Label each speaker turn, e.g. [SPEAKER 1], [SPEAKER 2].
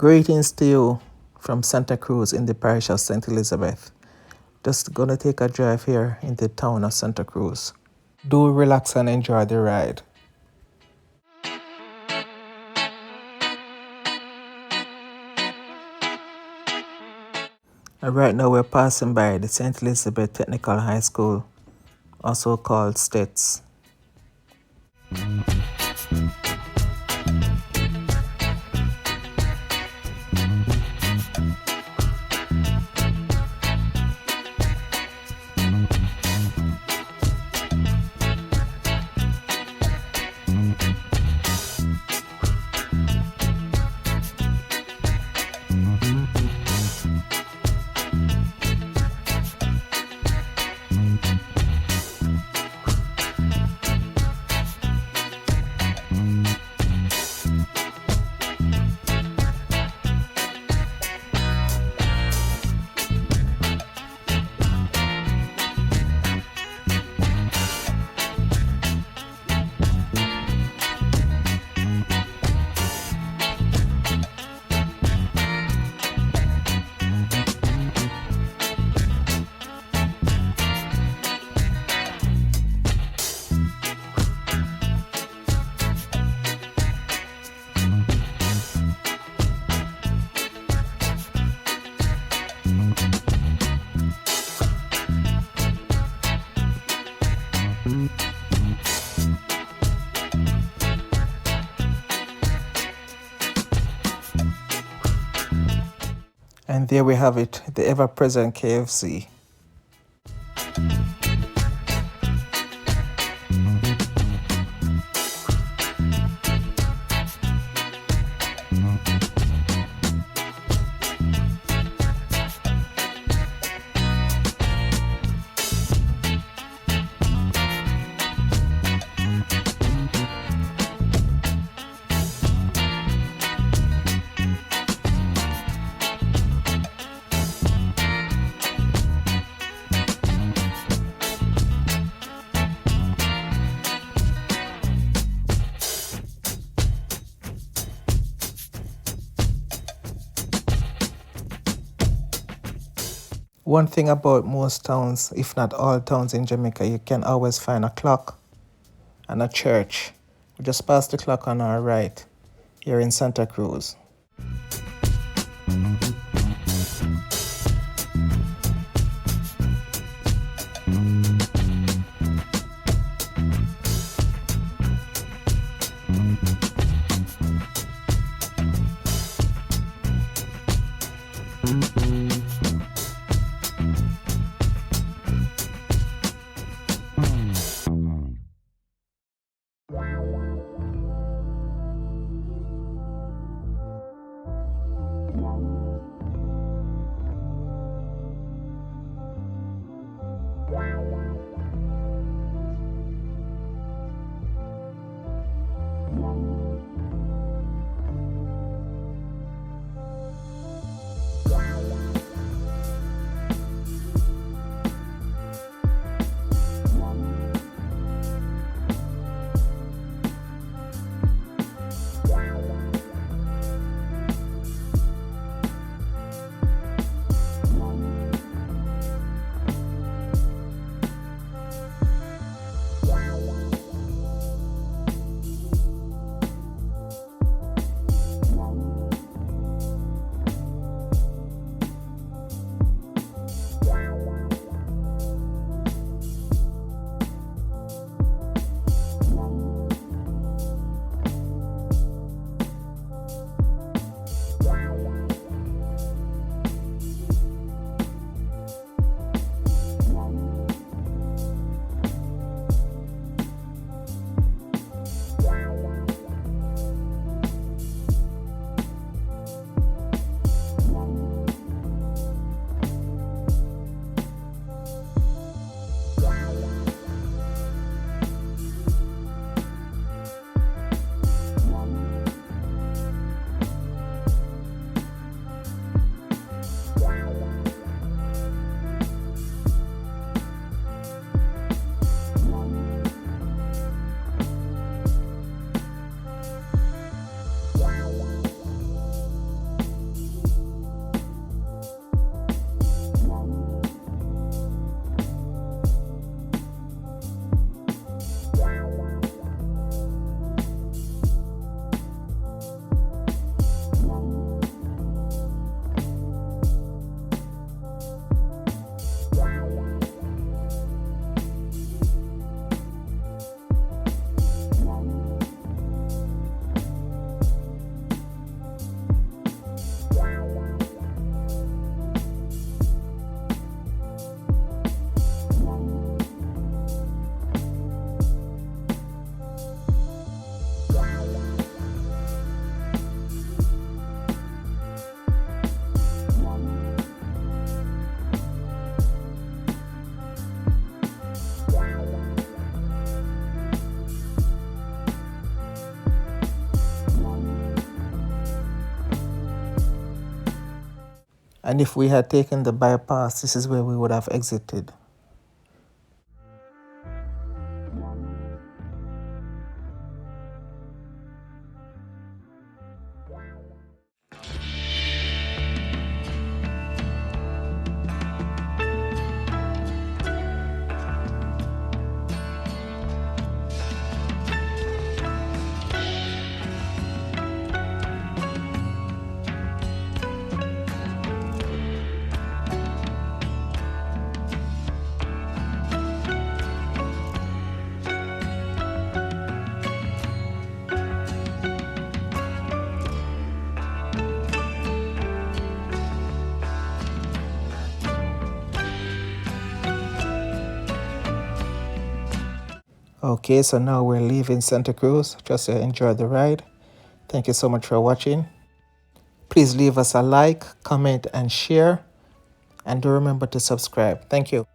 [SPEAKER 1] Greetings to you from Santa Cruz in the parish of St. Elizabeth. Just gonna take a drive here in the town of Santa Cruz. Do relax and enjoy the ride. And right now we're passing by the St. Elizabeth Technical High School, also called STETS. And there we have it, the ever-present KFC. One thing about most towns, if not all towns in Jamaica, you can always find a clock and a church. We just passed the clock on our right here in Santa Cruz. And if we had taken the bypass, this is where we would have exited. Okay, so now we're leaving Santa Cruz. Just enjoy the ride. Thank you so much for watching. Please leave us a like, comment, and share. And do remember to subscribe. Thank you.